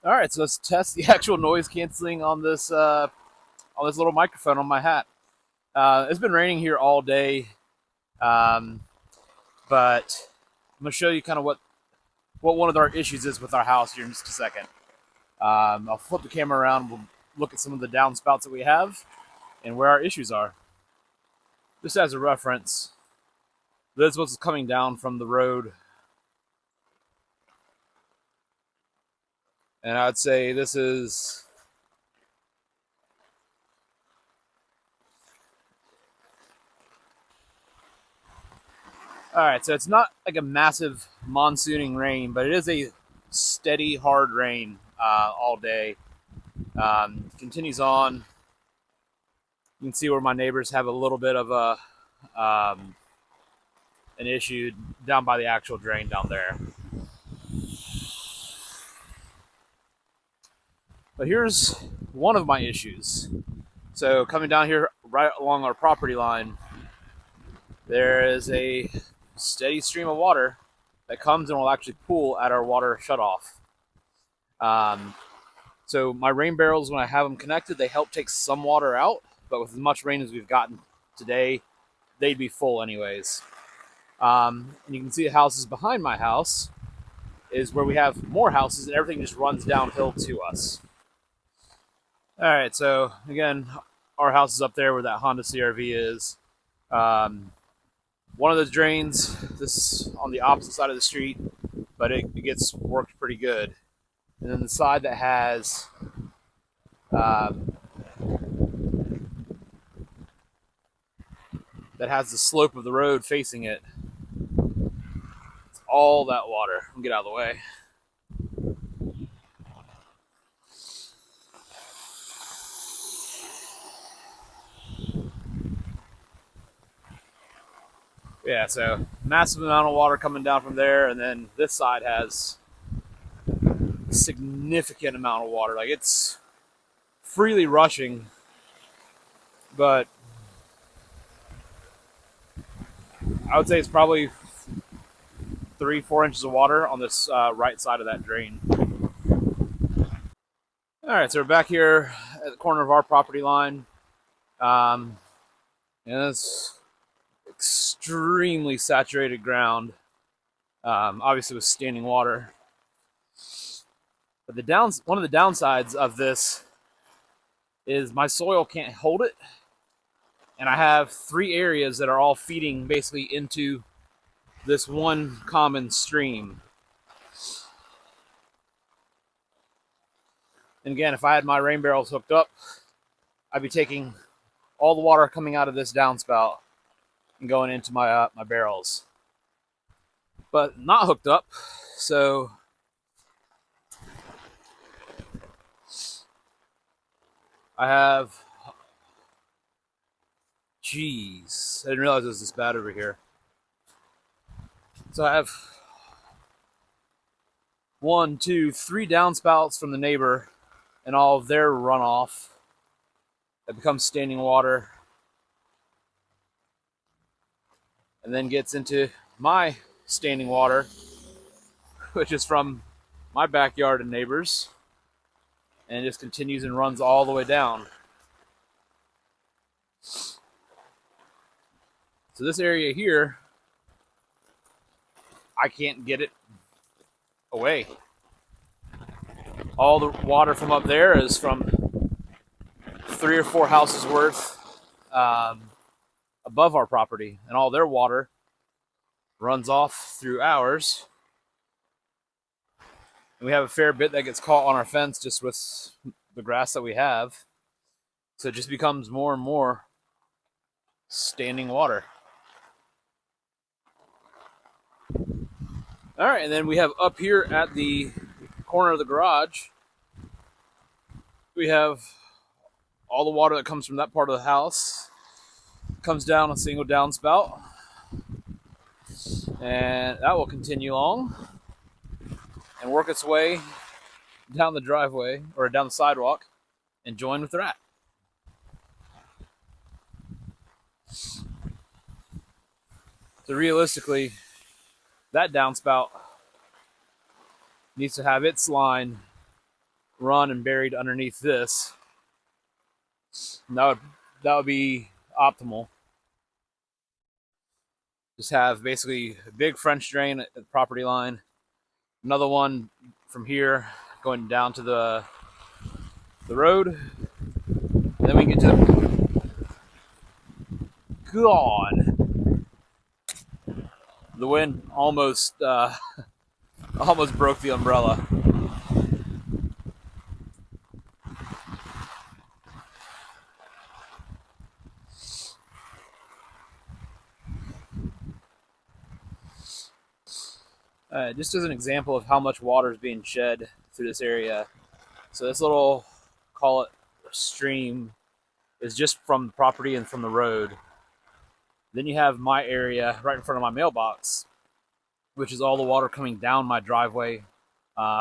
All right, so let's test the actual noise canceling on this little microphone on my hat. It's been raining here all day, um, but I'm gonna show you kind of what one of our issues is with our house here in just a second. I'll flip the camera around. We'll look at some of the downspouts that we have and where our issues are. Just as a reference, this is what's coming down from the road, and I'd say this is. All right, so it's not like a massive monsooning rain, but it is a steady, hard rain all day. Continues on. You can see where my neighbors have a little bit of an issue down by the actual drain down there. But here's one of my issues. So coming down here right along our property line, there is a steady stream of water that comes and will actually pool at our water shutoff. So my rain barrels, when I have them connected, they help take some water out, but with as much rain as we've gotten today, they'd be full anyways. And you can see the houses behind my house is where we have more houses, and everything just runs downhill to us. All right, so again, our house is up there where that Honda CRV is. One of the drains, this on the opposite side of the street, but it gets worked pretty good. And then the side that has the slope of the road facing it, it's all that water. I'll get out of the way. Yeah, so massive amount of water coming down from there, and then this side has a significant amount of water. Like, it's freely rushing, but I would say it's probably 3-4 inches of water on this right side of that drain. All right, so we're back here at the corner of our property line, and it's extremely saturated ground, obviously with standing water. But one of the downsides of this is my soil can't hold it, and I have 3 areas that are all feeding basically into this one common stream. And again, if I had my rain barrels hooked up, I'd be taking all the water coming out of this downspout and going into my barrels. But not hooked up, so I have. Jeez, I didn't realize it was this bad over here. So I have 1, 2, 3 downspouts from the neighbor, and all of their runoff that becomes standing water, and then gets into my standing water, which is from my backyard and neighbors, and it just continues and runs all the way down. So this area here, I can't get it away. All the water from up there is from 3 or 4 houses worth above our property, and all their water runs off through ours. And we have a fair bit that gets caught on our fence just with the grass that we have. So it just becomes more and more standing water. All right, and then we have up here at the corner of the garage, we have all the water that comes from that part of the house comes down a single downspout, and that will continue along and work its way down the driveway or down the sidewalk and join with the rat. So realistically, that downspout needs to have its line run and buried underneath this. That would be optimal. Just have basically a big French drain at the property line, another one from here going down to the road, and then we can get to the wind almost broke the umbrella. Just as an example of how much water is being shed through this area. So this little, call it stream, is just from the property and from the road. Then you have my area right in front of my mailbox, which is all the water coming down my driveway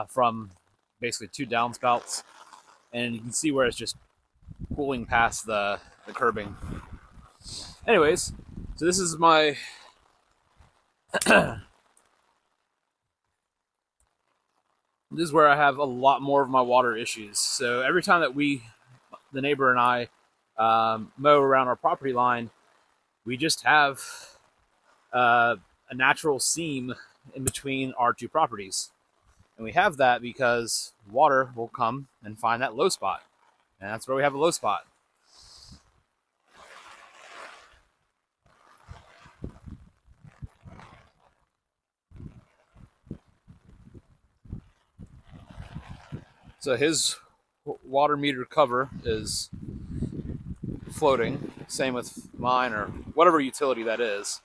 from basically two downspouts. And you can see where it's just pooling past the curbing. Anyways, so this is my this is where I have a lot more of my water issues. So every time that the neighbor and I, mow around our property line, we just have a natural seam in between our two properties. And we have that because water will come and find that low spot. And that's where we have a low spot. So his water meter cover is floating. Same with mine or whatever utility that is.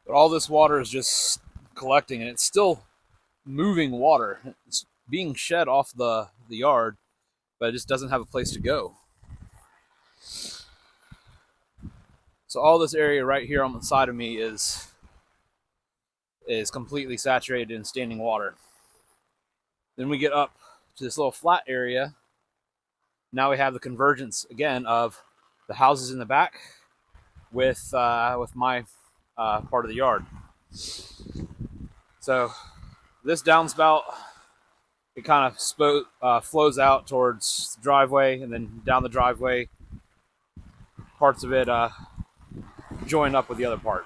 But all this water is just collecting, and it's still moving water. It's being shed off the yard, but it just doesn't have a place to go. So all this area right here on the side of me is completely saturated in standing water. Then we get up to this little flat area. Now we have the convergence again of the houses in the back with my part of the yard. So this downspout, it kind of flows out towards the driveway, and then down the driveway, parts of it join up with the other part.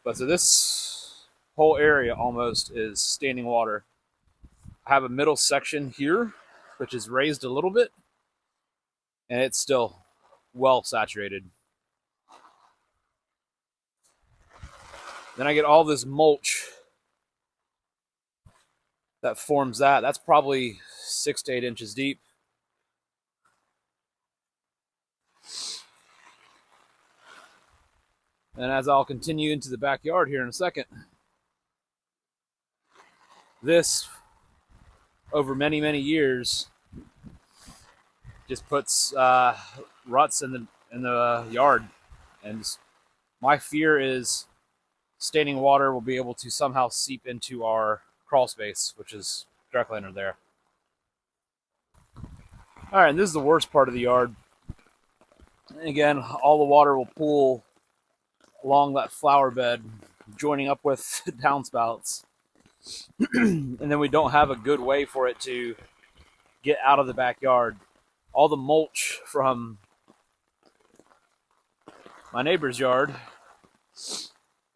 But so this whole area almost is standing water. I have a middle section here, which is raised a little bit, and it's still well saturated. Then I get all this mulch that forms that. That's probably 6 to 8 inches deep. And as I'll continue into the backyard here in a second, this, over many, many years, just puts ruts in the yard. And my fear is standing water will be able to somehow seep into our crawl space, which is directly under there. All right, and this is the worst part of the yard. And again, all the water will pool along that flower bed, joining up with downspouts. And then we don't have a good way for it to get out of the backyard. All the mulch from my neighbor's yard,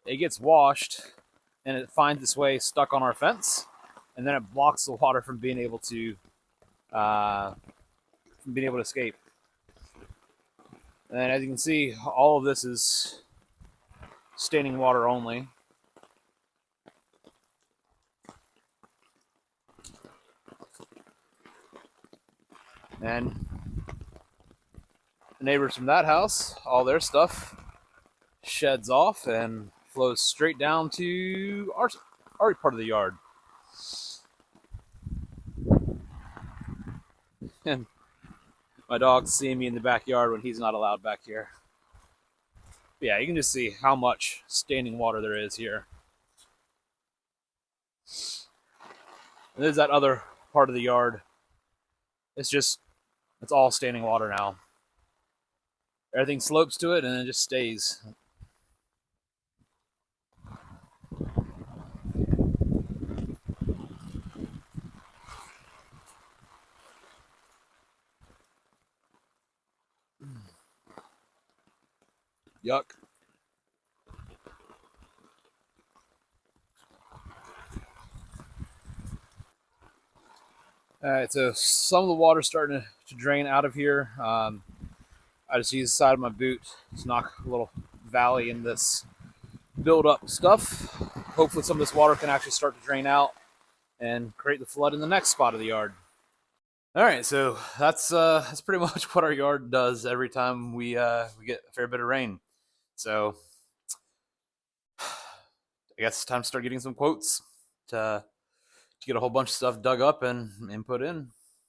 it gets washed and it finds its way stuck on our fence, and then it blocks the water from being able to escape. And as you can see, all of this is standing water only. And the neighbors from that house, all their stuff sheds off and flows straight down to our part of the yard. And my dog's seeing me in the backyard when he's not allowed back here. But yeah, you can just see how much standing water there is here. And there's that other part of the yard. It's all standing water now. Everything slopes to it and it just stays. Yuck. All right, so some of the water's starting to drain out of here. I just use the side of my boot to knock a little valley in this build up stuff. Hopefully some of this water can actually start to drain out and create the flood in the next spot of the yard. All right, so that's pretty much what our yard does every time we get a fair bit of rain. So I guess it's time to start getting some quotes to get a whole bunch of stuff dug up and put in.